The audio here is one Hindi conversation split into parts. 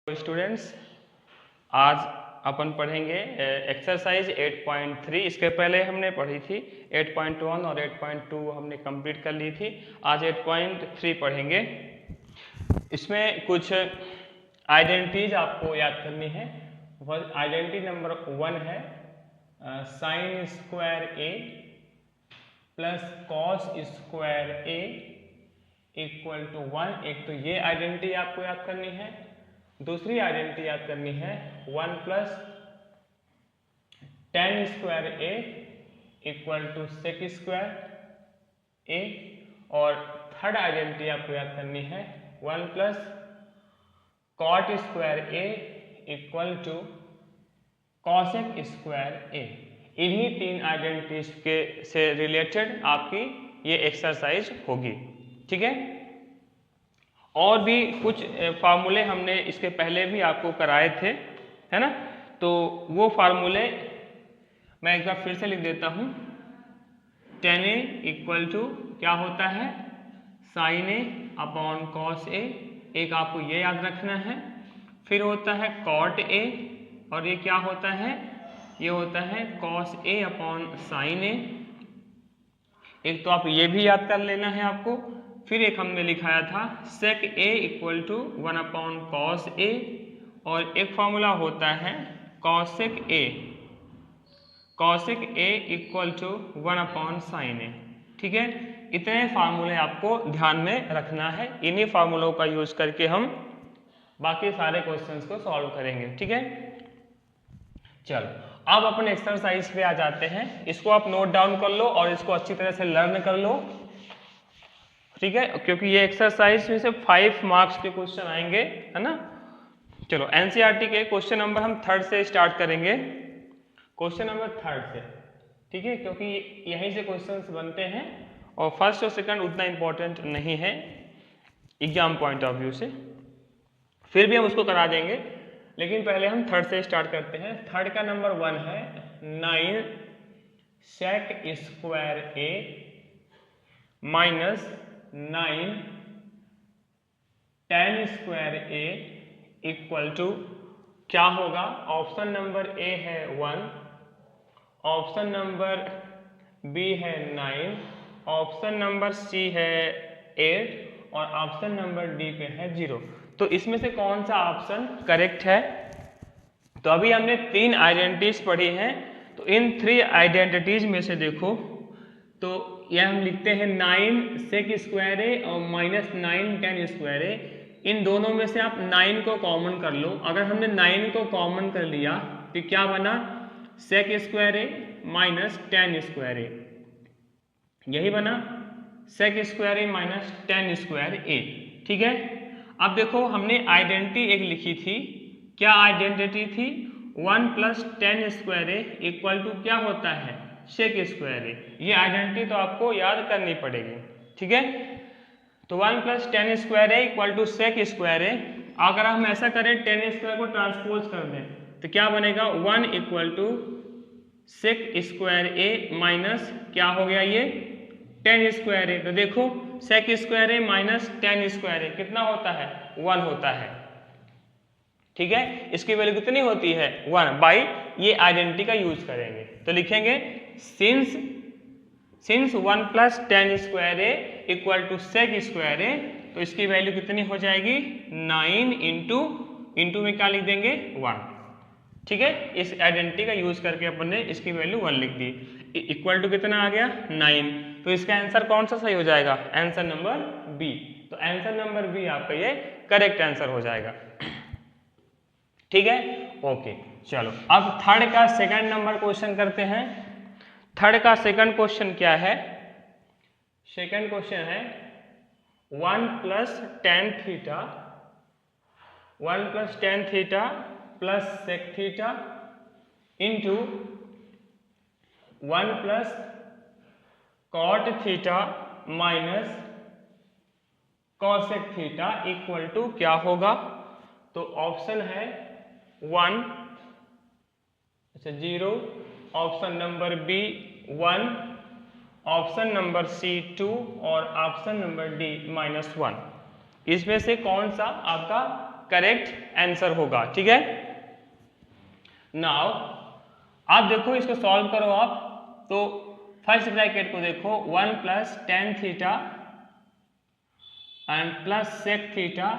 स्टूडेंट्स, आज अपन पढ़ेंगे एक्सरसाइज 8.3। इसके पहले हमने पढ़ी थी 8.1 और 8.2 हमने कंप्लीट कर ली थी। आज 8.3 पढ़ेंगे। इसमें कुछ आइडेंटिटीज आपको याद करनी है। आइडेंटिटी नंबर 1 है sine square A plus cos square A equal to 1। एक तो ये आइडेंटिटी आपको याद करनी है। दूसरी आइडेंटिटी याद करनी है 1 plus tan square A equal to sec square A. और थर्ड आइडेंटिटी आपको याद करनी है 1 plus cot square A equal to cosec square A. इन्हीं तीन आइडेंटिटीज के से रिलेटेड आपकी ये एक्सरसाइज होगी, ठीक है। और भी कुछ फार्मूले हमने इसके पहले भी आपको कराए थे, है ना। तो वो फार्मूले मैं एक बार फिर से लिख देता हूँ। टेन ए इक्वल टू क्या होता है, साइन ए अपॉन कॉस ए। एक आपको ये याद रखना है। फिर होता है कॉट ए, और ये क्या होता है, ये होता है कॉस ए अपॉन साइन ए। एक तो आप ये भी याद कर लेना है आपको। फिर एक हमने लिखाया था sec A equal to 1 upon cos A, और एक फॉर्मूला होता है cosec A. Cosec A equal to 1 upon sine A, ठीक है। इतने फार्मूले आपको ध्यान में रखना है। इन्हीं फार्मूलों का यूज करके हम बाकी सारे क्वेश्चंस को सॉल्व करेंगे, ठीक है। चलो अब अपन एक्सरसाइज पे आ जाते हैं। इसको आप नोट डाउन कर लो और इसको अच्छी तरह से लर्न कर लो, ठीक है, क्योंकि ये एक्सरसाइज में से 5 मार्क्स के क्वेश्चन आएंगे, है ना। चलो एनसीईआरटी के क्वेश्चन नंबर हम 3rd से स्टार्ट करेंगे। क्वेश्चन नंबर 3rd से, ठीक है, क्योंकि यहीं से क्वेश्चंस बनते हैं और फर्स्ट और सेकंड उतना इंपॉर्टेंट नहीं है एग्जाम पॉइंट ऑफ व्यू से। फिर भी हम उसको करा देंगे, लेकिन पहले हम 3rd से स्टार्ट करते हैं। 3rd का नंबर 1 है 9 sec square A minus 9 tan square A equal to क्या होगा। ऑप्शन नंबर ए है 1, ऑप्शन नंबर बी है 9, ऑप्शन नंबर सी है 8 और ऑप्शन नंबर डी पे है 0। तो इसमें से कौन सा ऑप्शन करेक्ट है। तो अभी हमने 3 आइडेंटिटीज पढ़ी हैं। तो इन 3 आइडेंटिटीज में से देखो, तो यह हम लिखते हैं 9 सेक स्क्वायर ए और माइनस 9 टेन स्क्वायर ए। इन दोनों में से आप 9 को कॉमन कर लो। अगर हमने 9 को कॉमन कर लिया तो क्या बना, सेक square A minus tan square ए। यही बना सेक square A minus tan square ए, ठीक है। अब देखो हमने आइडेंटिटी एक लिखी थी। क्या आइडेंटिटी थी, 1 plus tan square A equal to क्या होता है, सेक स्क्वायर ए। ये आइडेंटिटी तो आपको याद करनी पड़ेगी, ठीक है। तो 1 plus tan square A equal to sec square A. अगर हम ऐसा करें, टेन स्क्वायर को ट्रांसपोज कर दें तो क्या बनेगा, 1 equal to sec square A minus क्या हो गया, ये टेन स्क्वायर ए। तो देखो sec square A minus tan square A कितना होता है, 1 होता है, ठीक है। इसकी वैल्यू कितनी होती है, 1 बाई ये आइडेंटिटी का यूज करेंगे। तो लिखेंगे since 1 plus tan square A equal to sec square A, तो इसकी वैल्यू कितनी हो जाएगी, 9 इंटू में क्या लिख देंगे, 1, ठीक है। इस आइडेंटिटी का यूज करके अपन ने इसकी वैल्यू 1 लिख दी। इक्वल टू कितना आ गया, 9। तो इसका आंसर कौन सा सही हो जाएगा, आंसर नंबर बी। तो आंसर नंबर बी आपका ये करेक्ट आंसर हो जाएगा, ठीक है, ओके। चलो अब 3rd का सेकंड नंबर क्वेश्चन करते हैं। 3rd का सेकंड क्वेश्चन क्या है, सेकंड क्वेश्चन है 1 plus tan theta, 1 plus tan theta plus sec theta into 1 plus cot theta minus cosec theta equal to क्या होगा। तो ऑप्शन है 1, अच्छा 0, option number B 1, option number C 2 और ऑप्शन नंबर डी -1। इसमें से कौन सा आपका करेक्ट आंसर होगा। ठीक है, नाउ आप देखो इसको सॉल्व करो आप, तो फर्स्ट ब्रैकेट को देखो 1 plus tan theta and plus sec theta,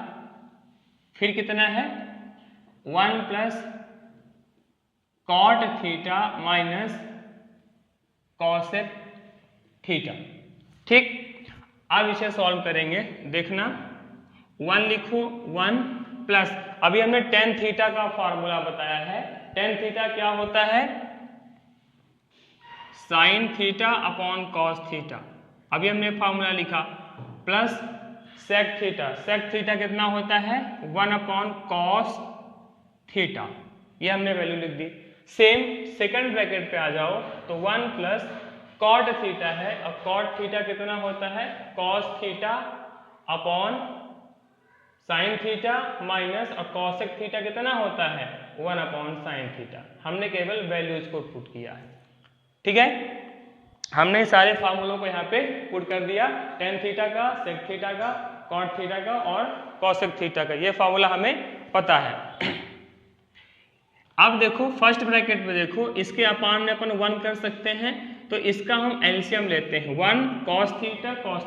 फिर कितना है 1 plus cot theta minus cosec theta. ठीक, अब इसे सॉल्व करेंगे, देखना 1 लिखो 1 प्लस, अभी हमने टेन थीटा का फॉर्मूला बताया है, टेन थीटा क्या होता है sine theta upon cos theta, अभी हमने फॉर्मूला लिखा, plus sec theta, sec theta कितना होता है 1 अपॉन कॉस थीटा, ये हमने वैल्यू लिख दी। सेम सेकंड ब्रैकेट पे आ जाओ तो 1 प्लस कॉट थीटा है, और कॉट थीटा कितना होता है cos theta upon sine theta minus, और कॉसेक थीटा कितना होता है 1 अपॉन साइन थीटा, हमने केवल वैल्यूज को पुट किया है। ठीक है, हमने सारे फार्मूलों को यहाँ पे पुट कर दिया, टेन थीटा का, सेक थीटा का, कॉट थीटा का और कॉसेक थीटा का, ये फार्मूला हमें पता है। अब देखो फर्स्ट ब्रैकेट में देखो, इसके अपान में अपन 1 कर सकते हैं, तो इसका हम एलसीएम लेते हैं 1 कॉस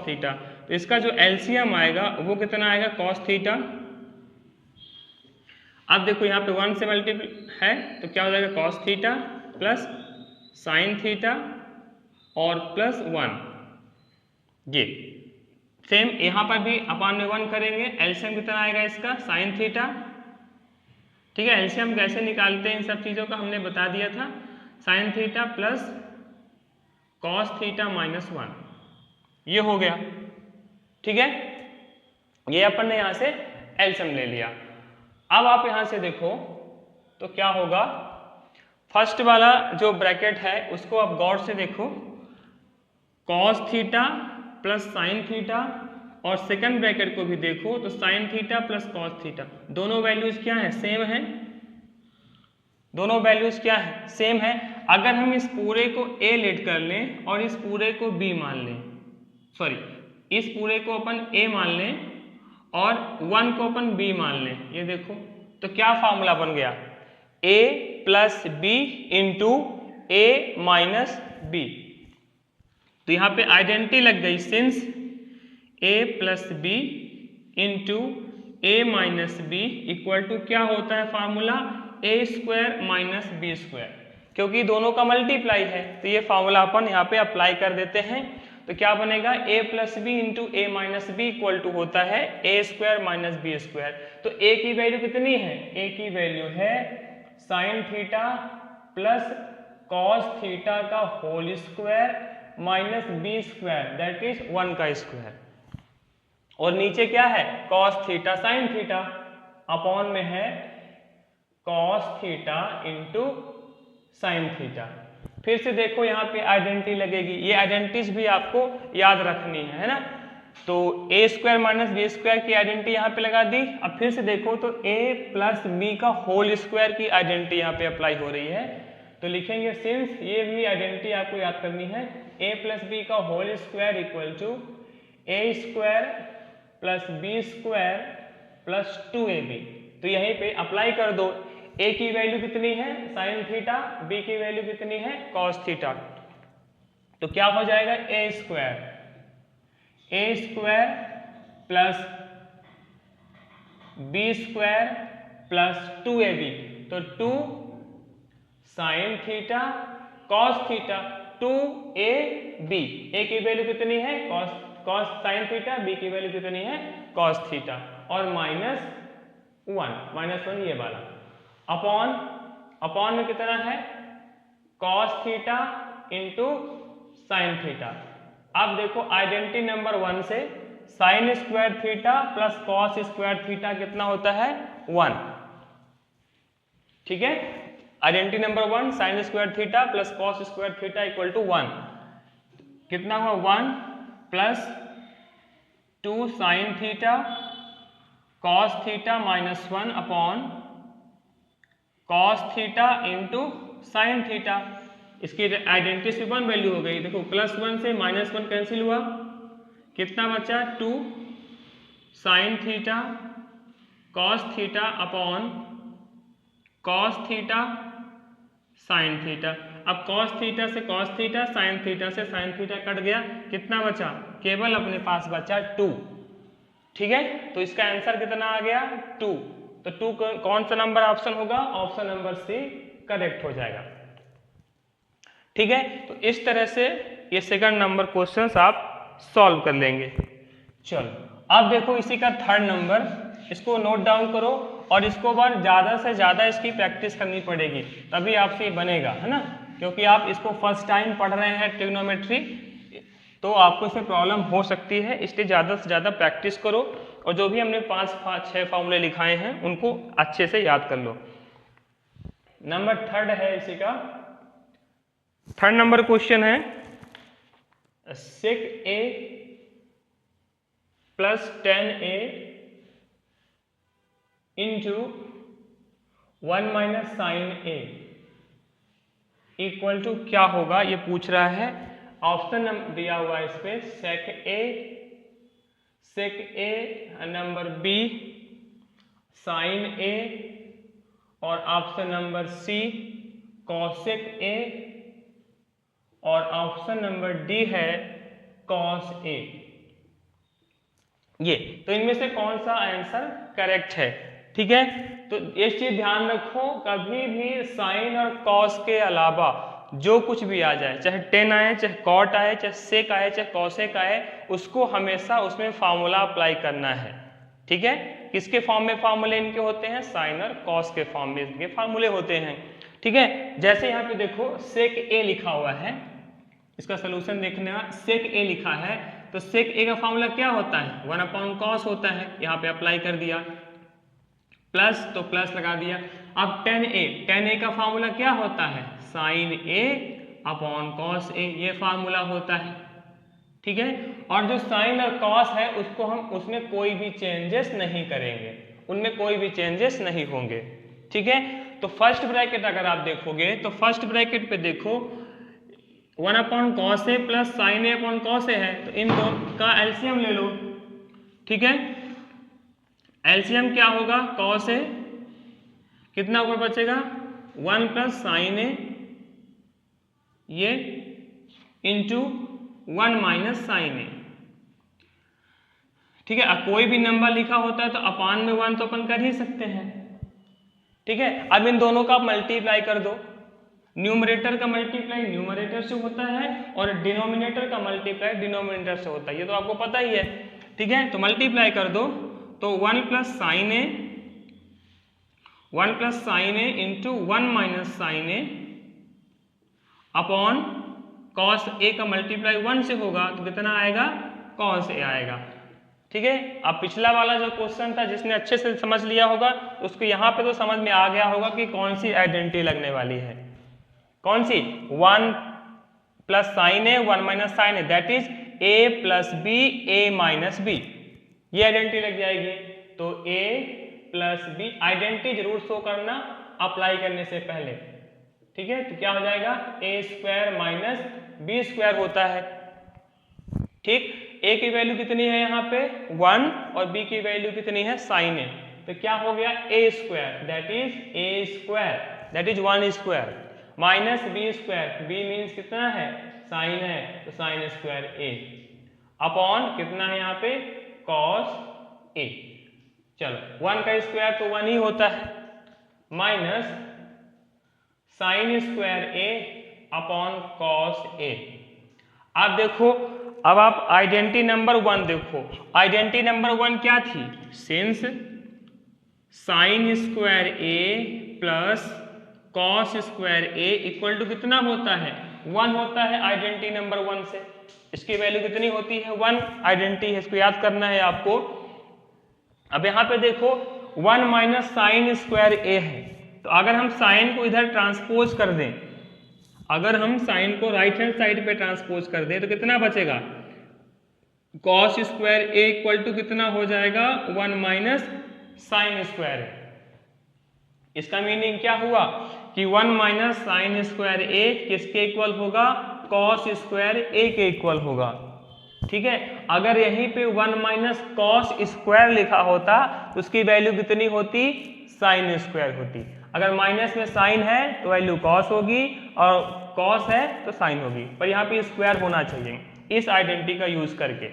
थीटा, तो इसका जो एलसीएम आएगा वो कितना आएगा कॉस थीटा। अब देखो यहाँ पे 1 से मल्टीप्लाई है तो क्या हो जाएगा cos theta plus sine theta और प्लस 1, ये सेम यहाँ पर भी अपान में 1 करेंगे, एलसीएम कितना आएगा इसका साइन थीटा। ठीक है, एलसीएम कैसे निकालते हैं इन सब चीज़ों का हमने बता दिया था, sign theta plus cos theta minus 1, ये हो गया। ठीक है, ये अपन ने यहाँ से एलसीएम ले लिया। अब आप यहाँ से देखो तो क्या होगा, फर्स्ट वाला जो ब्रैकेट है उसको आप गौर से देखो, cos theta plus sine theta, और सेकंड ब्रैकेट को भी देखो तो sign theta plus cos theta, दोनों वैल्यूज क्या है सेम है, दोनों वैल्यूज क्या है सेम है। अगर हम इस पूरे को a लेट कर लें और इस पूरे को b मान लें, सॉरी इस पूरे को अपन a मान लें और 1 को अपन b मान लें, ये देखो तो क्या फार्मूला बन गया a plus B into A minus B, तो यहाँ पे आइडेंटिटी लग गई, since a plus B into A minus B equal to क्या होता है formula a square minus B square, क्योंकि दोनों का मल्टीप्लाई है तो ये फार्मूला अपन यहाँ पे अप्लाई कर देते हैं, तो क्या बनेगा a plus B into A minus B equal to होता है a square minus B square. तो a की वैल्यू कितनी है, a की वैल्यू है sine theta plus cos theta का whole square minus B square that is 1 का स्क्वायर, और नीचे क्या है cos theta sine theta upon में है cos theta into sine theta. फिर से देखो यहाँ पे आइडेंटिटी लगेगी, ये आइडेंटिटीज भी आपको याद रखनी है ना, तो a square minus B square की आइडेंटिटी यहाँ पे लगा दी। अब फिर से देखो तो a प्लस बी का होल स्क्वायर की आइडेंटिटी यहाँ पे अप्लाई हो रही है, तो लिखेंगे सिंस ये भी आइडेंटिटी आपको याद करनी है, a प्लस बी का whole square equal to a square plus B square plus 2ab, तो यहीं पे अप्लाई कर दो, a की वैल्यू कितनी है साइन थीटा, b की वैल्यू कितनी है कॉस थीटा, तो क्या हो जाएगा a square plus b square plus 2ab, तो 2 sine theta cos theta 2ab, a की वैल्यू कितनी है कॉस साइन थीटा, b की वैल्यू कितनी है कॉस थीटा, और माइनस 1 ये वाला अपॉन में कितना है cos theta into sine theta. अब देखो आइडेंटिटी नंबर 1 से sine square theta plus cos square theta कितना होता है 1, ठीक है, identity number 1 sine square theta plus cos square theta equal to 1, कितना हुआ 1 plus 2 sine theta cos theta minus 1 upon cos theta into sine theta, इसकी आइडेंटिटी से 1 वैल्यू हो गई, देखो प्लस 1 से माइनस 1 कैंसिल हुआ, कितना बचा 2 sine theta cos theta upon cos theta sine theta. अब कॉस थीटा से कॉस थीटा, साइन थीटा से साइन थीटा कट गया, कितना बचा? केवल अपने पास बचा 2। ठीक है, तो इसका आंसर कितना आ गया? 2। तो 2 कौन सा नंबर ऑप्शन होगा? ऑप्शन नंबर सी करेक्ट हो जाएगा। ठीक है, तो इस तरह से ये सेकंड नंबर क्वेश्चंस आप सॉल्व कर लेंगे। चलो अब देखो इसी का थर्ड नंबर, इसको नोट डाउन करो और इसको बार ज़्यादा से ज़्यादा इसकी प्रैक्टिस करनी पड़ेगी, तभी आपसे बनेगा, है ना, क्योंकि आप इसको फर्स्ट टाइम पढ़ रहे हैं ट्रिग्नोमेट्री, तो आपको इसमें प्रॉब्लम हो सकती है, इसलिए ज़्यादा से ज़्यादा प्रैक्टिस करो और जो भी हमने 5-6 फॉर्मूले लिखाए हैं उनको अच्छे से याद कर लो। नंबर थर्ड है इसी का, थर्ड नंबर क्वेश्चन है sec a plus 10a into 1 minus sine a equal to क्या होगा, ये पूछ रहा है। ऑप्शन दिया हुआ है इस पे sec a number B sine a और option number C cosec a और ऑप्शन नंबर डी है cos a। ये तो इनमें से कौन सा आंसर करेक्ट है? ठीक है, तो ये चीज ध्यान रखो, कभी भी साइन और कॉस के अलावा जो कुछ भी आ जाए, चाहे टेन आए, चाहे कॉट आए, चाहे सेक आए, चाहे कॉसेक आए, उसको हमेशा उसमें फार्मूला अप्लाई करना है। ठीक है, किसके फॉर्म में फार्मूले इनके होते हैं? साइन और कॉस के फॉर्म में इनके फार्मूले होते हैं। ठीक है, जैसे यहाँ पे देखो सेक ए लिखा हुआ है, इसका सोल्यूशन देखना, सेक ए लिखा है तो सेक ए का फॉर्मूला क्या होता है? 1/cos होता है, यहाँ पे अप्लाई कर दिया, प्लस तो प्लस लगा दिया। अब tan a का फॉर्मूला क्या होता है? sin a upon cos a, ये फार्मूला होता है। ठीक है, और जो साइन और कॉस है उसको हम उसमें कोई भी चेंजेस नहीं करेंगे, उनमें कोई भी चेंजेस नहीं होंगे। ठीक है, तो फर्स्ट ब्रैकेट अगर आप देखोगे तो फर्स्ट ब्रैकेट पे देखो 1/cos a plus sign a upon cos a है, तो इन दोनों का एलसीएम ले लो। ठीक है, एलसीएम क्या होगा? cos a कितना ऊपर बचेगा? 1 प्लस साइन a ये इंटू 1 माइनस साइन a। ठीक है, अब कोई भी नंबर लिखा होता है तो अपान में 1 तो अपन कर ही सकते हैं। ठीक है, अब इन दोनों का मल्टीप्लाई कर दो, न्यूमरेटर का मल्टीप्लाई न्यूमरेटर से होता है और डिनोमिनेटर का मल्टीप्लाई डिनोमिनेटर से होता है, ये तो आपको पता ही है। ठीक है, तो मल्टीप्लाई कर दो तो 1 प्लस साइन ए इंटू 1 माइनस साइन ए अपॉन कॉस ए का मल्टीप्लाई 1 से होगा तो कितना आएगा? कॉस ए आएगा। ठीक है, अब पिछला वाला जो क्वेश्चन था जिसने अच्छे से समझ लिया होगा उसको यहाँ पे तो समझ में आ गया होगा कि कौन सी आइडेंटिटी लगने वाली है। कौन सी? 1 plus sine A 1 minus sine A, that is a plus B A minus B, ये आइडेंटिटी लग जाएगी। तो a प्लस बी आइडेंटिटी जरूर शो करना अप्लाई करने से पहले। ठीक है, तो क्या हो जाएगा? a square minus B square होता है। ठीक, a की वैल्यू कितनी है यहाँ पे? 1 और b की वैल्यू कितनी है? साइन ए, तो क्या हो गया? a square that is a square that is 1 square minus B square, b means कितना है? साइन है, तो साइन स्क्वायर a अपॉन कितना है यहाँ पे? cos a। चलो 1 का स्क्वायर तो 1 ही होता है, minus sine square a upon cos a। अब देखो, अब आप आइडेंटिटी नंबर 1 देखो, आइडेंटिटी नंबर 1 क्या थी? Since sine square a plus cos square a equal to कितना होता है? 1 होता है आइडेंटिटी नंबर 1 से। इसकी वैल्यू कितनी होती है? 1 आइडेंटिटी है, इसको याद करना है आपको। अब यहाँ पे देखो 1 माइनस साइन स्क्वायर a है, तो अगर हम साइन को इधर ट्रांसपोज कर दें, अगर हम साइन को राइट हैंड साइड पे ट्रांसपोज कर दें तो कितना बचेगा? Cos square a equal to कितना हो जाएगा? 1 माइनस साइन स्क्वायर a। इसका मीनिंग क्या हुआ कि 1 माइनस साइन स्क्वायर a किसके इक्वल होगा? कॉस स्क्वायर a के इक्वल होगा। ठीक है। अगर यहीं पे 1 माइनस कॉस स्क्वायर लिखा होता तो उसकी वैल्यू कितनी होती, साइन स्क्वायर होती। अगर माइनस में साइन है तो वैल्यू कॉस होगी और कॉस है तो साइन होगी, पर यहाँ पे स्क्वायर होना चाहिए इस आइडेंटिटी का यूज करके।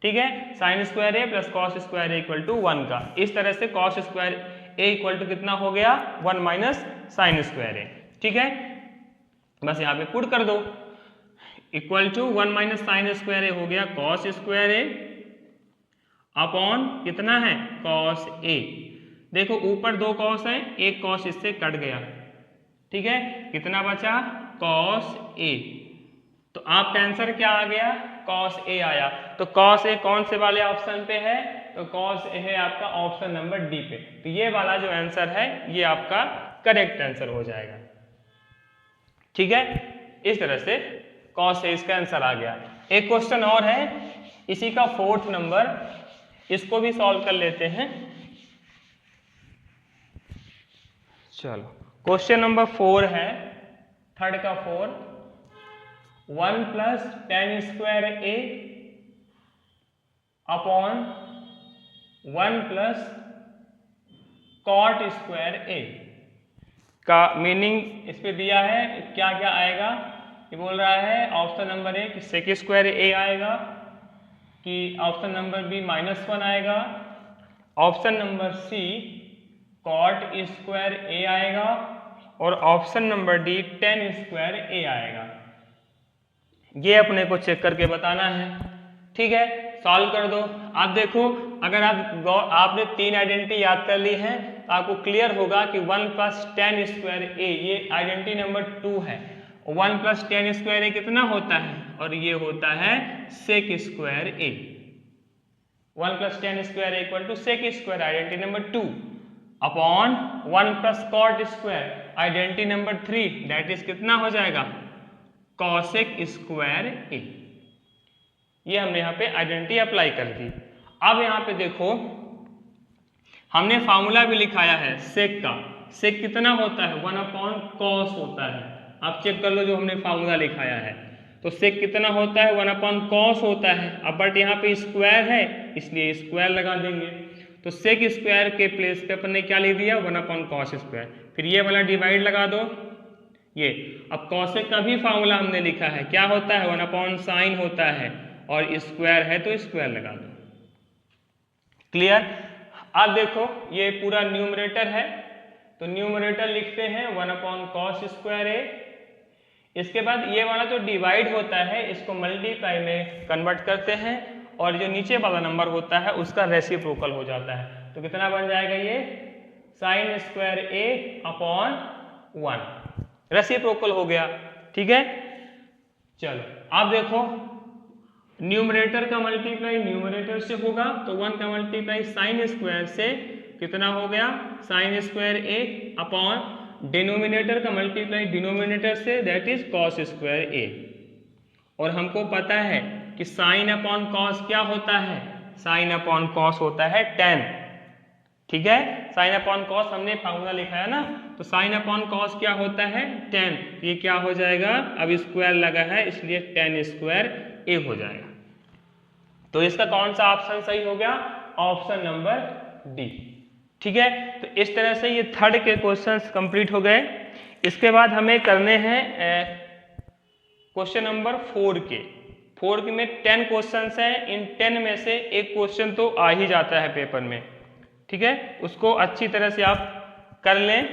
ठीक है, sine square A plus cos square A equal to 1 का, इस तरह से cos square A equal to कितना हो गया 1 माइनस साइन स्क्वायर ए। ठीक है, बस यहाँ पे पुट कर दो, equal to 1 minus sine square A हो गया कॉस स्क्वायर ए अपॉन कितना है कॉस ए। देखो ऊपर दो कॉस है, एक कॉस इससे कट गया। ठीक है, कितना बचा कॉस ए, तो आपका आंसर क्या आ गया कॉस ए आया। तो कॉस ए कौन से वाले ऑप्शन पे है, तो कॉस ए है आपका ऑप्शन नंबर डी पे। तो ये वाला जो आंसर है ये आपका करेक्ट आंसर हो जाएगा। ठीक है, इस तरह से कॉस ए इसका आंसर आ गया। एक क्वेश्चन और है इसी का 4th नंबर, इसको भी सॉल्व कर लेते हैं। चलो क्वेश्चन नंबर 4 है 3rd का 4, 1 plus tan square A upon 1 plus cot square ए का मीनिंग इस पे दिया है। क्या क्या आएगा ये बोल रहा है, ऑप्शन नंबर ए कि सेक स्क्वायर ए आएगा, कि ऑप्शन नंबर बी -1 आएगा, option number C cot square A आएगा और option number D tan square A आएगा। ये अपने को चेक करके बताना है। ठीक है, सॉल्व कर दो। आप देखो अगर आपने 3 आइडेंटिटी याद कर ली है तो आपको क्लियर होगा कि 1 प्लस tan स्क्वायर ए ये आइडेंटिटी नंबर 2 है। 1 प्लस tan स्क्वायर ए कितना होता है, और ये होता है sec square A. 1 plus tan square A equal to sec square identity number 2 upon 1 plus cot square identity number 3 that is कितना हो जाएगा कॉसेक स्क्वायर ए। ये हमने यहाँ पे आइडेंटिटी अप्लाई कर दी। अब यहाँ पे देखो हमने फार्मूला भी लिखाया है सेक का। सेक कितना होता है 1 अपॉन कॉस होता है। आप चेक कर लो जो हमने फार्मूला लिखाया है, तो सेक कितना होता है 1 अपॉन कॉस होता है। अब बट यहाँ पे स्क्वायर है इसलिए स्क्वायर लगा देंगे, तो सेक स्क्वायर के प्लेस पे अपन ने क्या लिख दिया 1 अपॉन कॉस स्क्वायर। फिर ये वाला डिवाइड लगा दो ये। अब कॉसेक का भी फार्मूला हमने लिखा है, क्या होता है 1 अपॉन साइन होता है और स्क्वायर है तो स्क्वायर लगा दो। क्लियर। अब देखो ये पूरा न्यूमरेटर है तो न्यूमरेटर लिखते हैं 1 अपॉन कॉस स्क्वायर ए। इसके बाद ये वाला जो डिवाइड होता है इसको मल्टीप्लाई में कन्वर्ट करते हैं और जो नीचे वाला नंबर होता है उसका रेसिप्रोकल हो जाता है। तो कितना बन जाएगा ये sign square A upon 1 reciprocal हो गया। ठीक है, चलो आप देखो न्यूमरेटर का मल्टीप्लाई न्यूमरेटर से होगा तो 1 का मल्टीप्लाई साइन स्क्वायर से कितना हो गया sine square A upon denominator का मल्टीप्लाई डिनोमिनेटर से that is cos square A. और हमको पता है कि साइन अपॉन कॉस क्या होता है, साइन अपॉन कॉस होता है tan। ठीक है, साइन अपॉन कॉस हमने फार्मूला लिखा है ना, तो साइन अपॉन कॉस क्या होता है tan। ये क्या हो जाएगा, अब स्क्वायर लगा है इसलिए tan स्क्वायर ए हो जाएगा। तो इसका कौन सा ऑप्शन सही हो गया, ऑप्शन नंबर डी। ठीक है, तो इस तरह से ये 3rd के क्वेश्चंस कंप्लीट हो गए। इसके बाद हमें करने हैं क्वेश्चन नंबर 4 के। 4 में 10 क्वेश्चंस हैं, इन 10 में से एक क्वेश्चन तो आ ही जाता है पेपर में। ठीक है, उसको अच्छी तरह से आप कर लें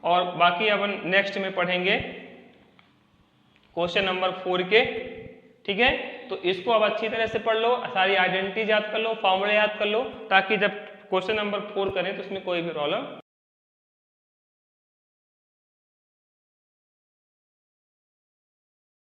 और बाकी अपन नेक्स्ट में पढ़ेंगे क्वेश्चन नंबर 4 के। ठीक है, तो इसको अब अच्छी तरह से पढ़ लो, सारी आइडेंटिटी याद कर लो, फॉर्मूले याद कर लो, ताकि जब क्वेश्चन नंबर 4 करें तो उसमें कोई भी प्रॉब्लम